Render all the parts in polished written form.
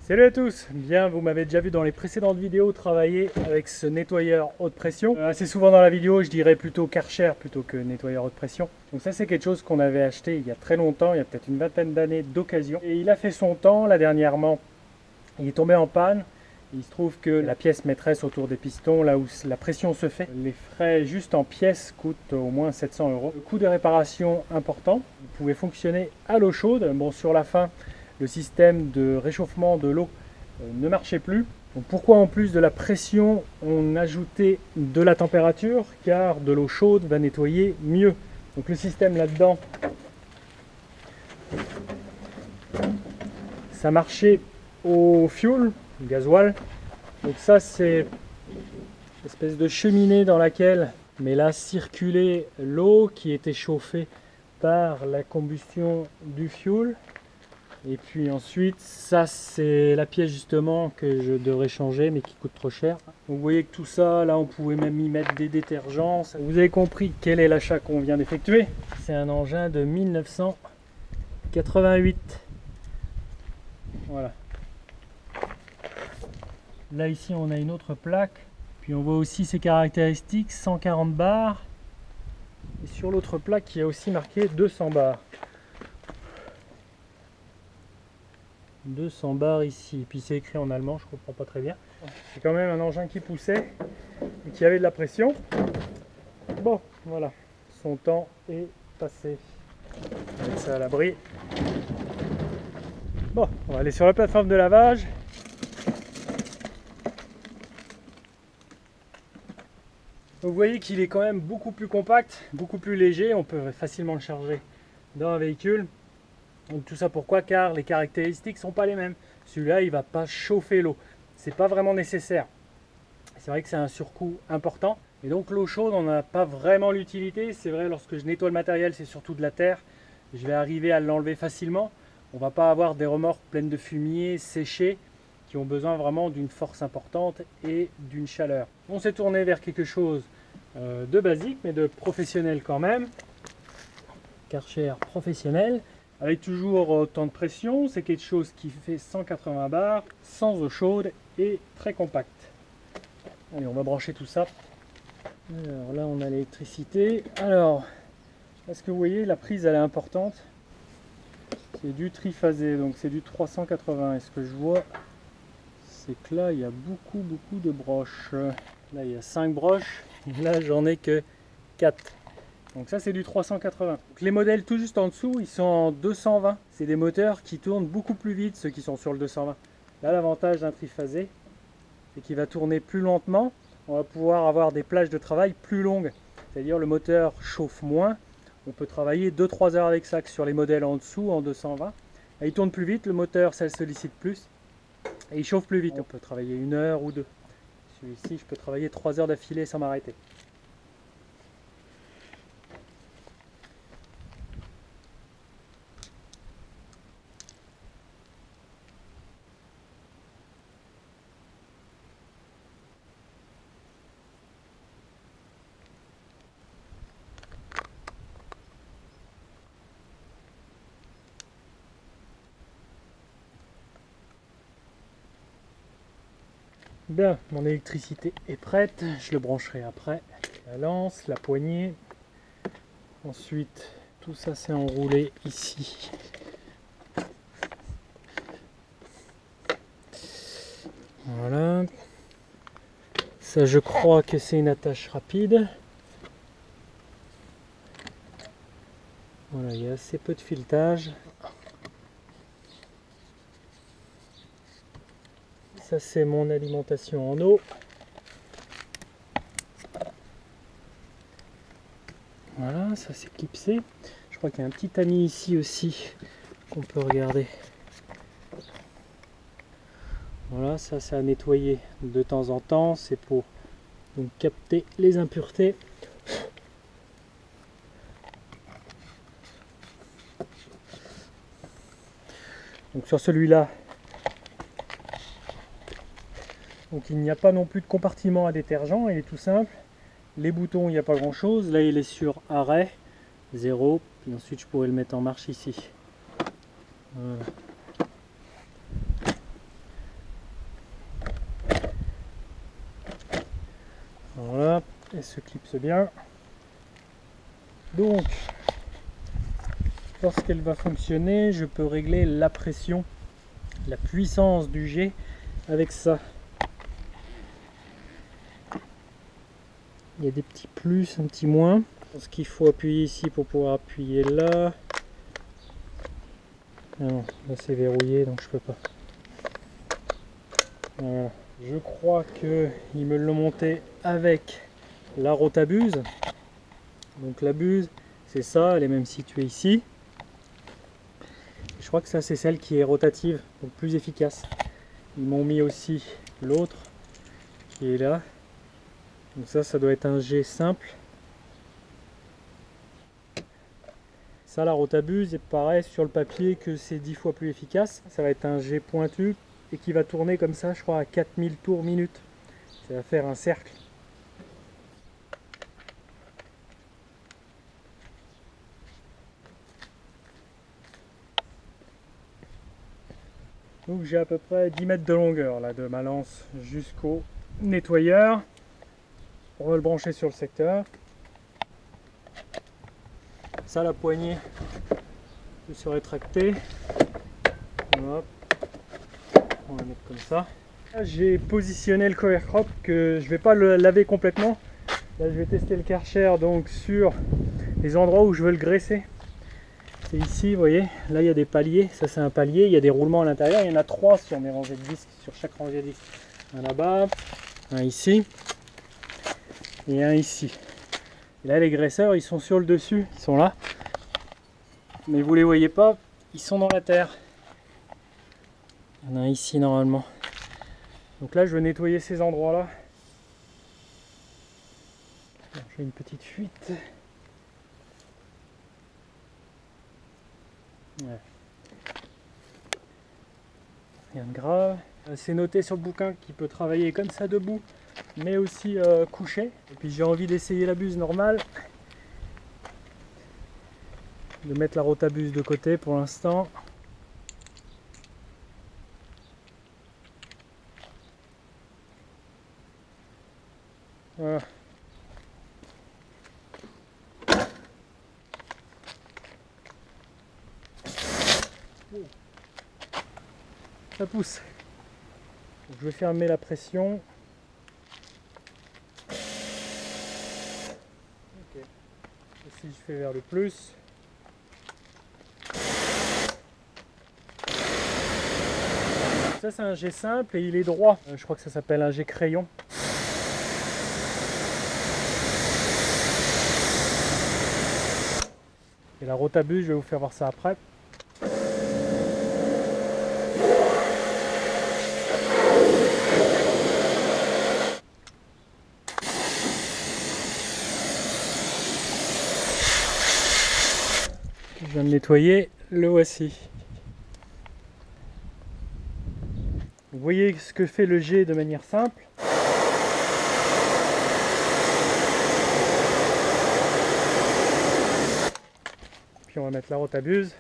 Salut à tous! Bien, vous m'avez déjà vu dans les précédentes vidéos travailler avec ce nettoyeur haute pression. Assez souvent dans la vidéo, je dirais plutôt Karcher plutôt que nettoyeur haute pression. Donc ça, c'est quelque chose qu'on avait acheté il y a très longtemps, il y a peut-être une vingtaine d'années d'occasion. Et il a fait son temps, là dernièrement, il est tombé en panne. Il se trouve que la pièce maîtresse autour des pistons, là où la pression se fait, les frais juste en pièces coûtent au moins 700 €. Le coût de réparation important. Il pouvait fonctionner à l'eau chaude. Bon, sur la fin, le système de réchauffement de l'eau ne marchait plus. Donc pourquoi en plus de la pression, on ajoutait de la température? Car de l'eau chaude va nettoyer mieux. Donc le système là-dedans, ça marchait au fioul, gasoil. Donc ça, c'est une espèce de cheminée dans laquelle circulait l'eau qui était chauffée par la combustion du fioul. Et puis ensuite, ça c'est la pièce justement que je devrais changer mais qui coûte trop cher. Donc vous voyez que tout ça, là on pouvait même y mettre des détergents. Vous avez compris quel est l'achat qu'on vient d'effectuer. C'est un engin de 1988. Voilà. Là ici on a une autre plaque. Puis on voit aussi ses caractéristiques, 140 bars. Et sur l'autre plaque il y a aussi marqué 200 bars. 200 bars ici, et puis c'est écrit en allemand, je comprends pas très bien. C'est quand même un engin qui poussait et qui avait de la pression. Bon, voilà, son temps est passé. On va mettre ça à l'abri. Bon, on va aller sur la plateforme de lavage. Donc vous voyez qu'il est quand même beaucoup plus compact, beaucoup plus léger, on peut facilement le charger dans un véhicule. Donc tout ça pourquoi? Car les caractéristiques ne sont pas les mêmes. Celui-là, il ne va pas chauffer l'eau. C'est pas vraiment nécessaire. C'est vrai que c'est un surcoût important. Et donc l'eau chaude, on n'a pas vraiment l'utilité. C'est vrai, lorsque je nettoie le matériel, c'est surtout de la terre. Je vais arriver à l'enlever facilement. On ne va pas avoir des remorques pleines de fumier, séchées, qui ont besoin vraiment d'une force importante et d'une chaleur. On s'est tourné vers quelque chose de basique, mais de professionnel quand même. Karcher professionnel. Avec toujours autant de pression, c'est quelque chose qui fait 180 bars, sans eau chaude et très compact. Allez, on va brancher tout ça. Alors là, on a l'électricité. Alors, est-ce que vous voyez, la prise elle est importante? C'est du triphasé, donc c'est du 380. Et ce que je vois, c'est que là, il y a beaucoup de broches. Là, il y a 5 broches. Là, j'en ai que 4. Donc ça c'est du 380. Donc les modèles tout juste en dessous, ils sont en 220. C'est des moteurs qui tournent beaucoup plus vite, ceux qui sont sur le 220. Là l'avantage d'un triphasé, c'est qu'il va tourner plus lentement. On va pouvoir avoir des plages de travail plus longues. C'est-à-dire le moteur chauffe moins. On peut travailler 2-3 heures avec ça que sur les modèles en dessous, en 220. Et il tourne plus vite, le moteur ça sollicite plus. Et il chauffe plus vite. On peut travailler 1 heure ou 2. Celui-ci, je peux travailler 3 heures d'affilée sans m'arrêter. Bien, mon électricité est prête, je le brancherai après. La lance, la poignée. Ensuite, tout ça c'est enroulé ici. Voilà. Ça, je crois que c'est une attache rapide. Voilà, il y a assez peu de filetage. Ça c'est mon alimentation en eau. Voilà, ça c'est clipsé. Je crois qu'il y a un petit tamis ici aussi qu'on peut regarder. Voilà, ça c'est à nettoyer de temps en temps. C'est pour donc capter les impuretés. Donc sur celui-là, donc il n'y a pas non plus de compartiment à détergent, il est tout simple. Les boutons, il n'y a pas grand chose. Là il est sur arrêt, 0, puis ensuite je pourrais le mettre en marche ici. Voilà. et se clipse bien. Donc, lorsqu'elle va fonctionner, je peux régler la pression, la puissance du jet avec ça. Il y a des petits plus, un petit moins. Je pense qu'il faut appuyer ici pour pouvoir appuyer là. Ah non, là c'est verrouillé donc je peux pas. Voilà. Je crois qu'ils me l'ont monté avec la rotabuse. Donc la buse, c'est ça, elle est même située ici. Je crois que ça c'est celle qui est rotative, donc plus efficace. Ils m'ont mis aussi l'autre qui est là. Donc ça doit être un jet simple. Ça, la rotabuse, il paraît sur le papier que c'est 10 fois plus efficace. Ça va être un jet pointu et qui va tourner comme ça, je crois, à 4000 tours minute. Ça va faire un cercle. Donc j'ai à peu près 10 mètres de longueur là, de ma lance jusqu'au nettoyeur. On va le brancher sur le secteur. Ça, la poignée peut se rétracter. Hop. On va mettre comme ça. J'ai positionné le cover crop que je vais pas le laver complètement. Là je vais tester le Karcher donc sur les endroits où je veux le graisser. C'est ici, vous voyez, là il y a des paliers, ça c'est un palier, il y a des roulements à l'intérieur, il y en a 3 sur mes rangées de disques, sur chaque rangée de disques. Un là-bas, un ici et un ici. Et là les graisseurs ils sont sur le dessus, ils sont là. Mais vous les voyez pas, ils sont dans la terre. Il y en a un ici normalement. Donc là je vais nettoyer ces endroits là. J'ai une petite fuite. Ouais. Rien de grave. C'est noté sur le bouquin qu'il peut travailler comme ça debout, mais aussi couché. Et puis j'ai envie d'essayer la buse normale, de mettre la rotabuse de côté pour l'instant. Voilà. Ça pousse. Donc, je vais fermer la pression. Okay. Ici je fais vers le plus. Ça c'est un jet simple et il est droit. Je crois que ça s'appelle un jet crayon. Et la rotabuse, je vais vous faire voir ça après. Je viens de nettoyer, le voici. Vous voyez ce que fait le jet de manière simple. Puis on va mettre la rotabuse.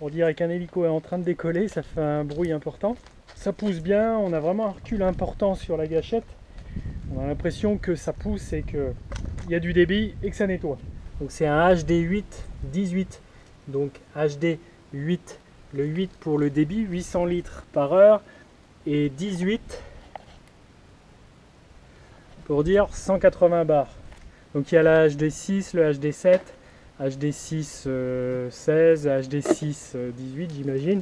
On dirait qu'un hélico est en train de décoller, ça fait un bruit important. Ça pousse bien, on a vraiment un recul important sur la gâchette. On a l'impression que ça pousse et qu'il y a du débit et que ça nettoie. Donc c'est un HD 8-18. Donc HD 8, le 8 pour le débit, 800 litres par heure, et 18 pour dire 180 bars. Donc il y a la HD 6, le HD 7, HD 6 16, HD 6 18 j'imagine.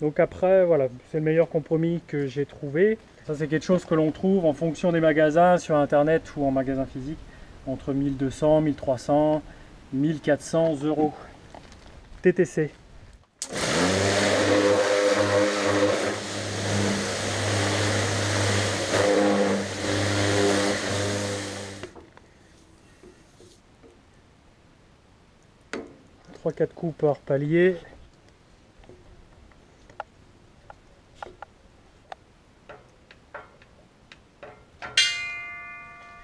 Donc après voilà, c'est le meilleur compromis que j'ai trouvé. Ça c'est quelque chose que l'on trouve en fonction des magasins sur internet ou en magasin physique entre 1200, 1300, 1400 euros. TTC. Trois, 4 coups par palier.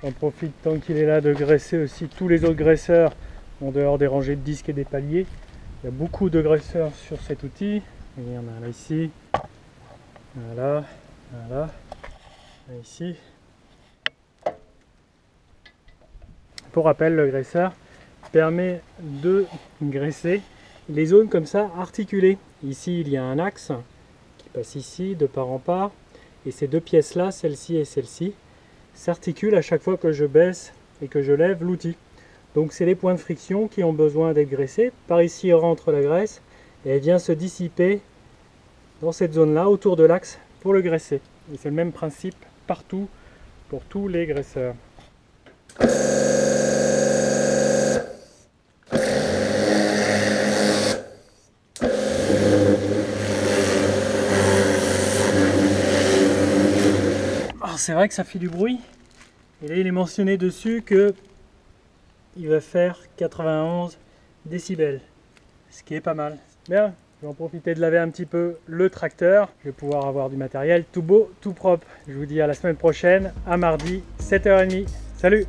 On profite tant qu'il est là de graisser aussi tous les autres graisseurs en dehors des rangées de disques et des paliers. Il y a beaucoup de graisseurs sur cet outil. Il y en a là ici, voilà, là ici. Pour rappel, le graisseur permet de graisser les zones comme ça articulées. Ici, il y a un axe qui passe ici de part en part. Et ces deux pièces-là, celle-ci et celle-ci, s'articulent à chaque fois que je baisse et que je lève l'outil. Donc c'est les points de friction qui ont besoin d'être graissés. Par ici rentre la graisse et elle vient se dissiper dans cette zone-là, autour de l'axe, pour le graisser. Et c'est le même principe partout, pour tous les graisseurs. C'est vrai que ça fait du bruit. Et là, il est mentionné dessus que il va faire 91 décibels, ce qui est pas mal. Bien, je vais en profiter de laver un petit peu le tracteur. Je vais pouvoir avoir du matériel tout beau, tout propre. Je vous dis à la semaine prochaine, à mardi, 7h30. Salut!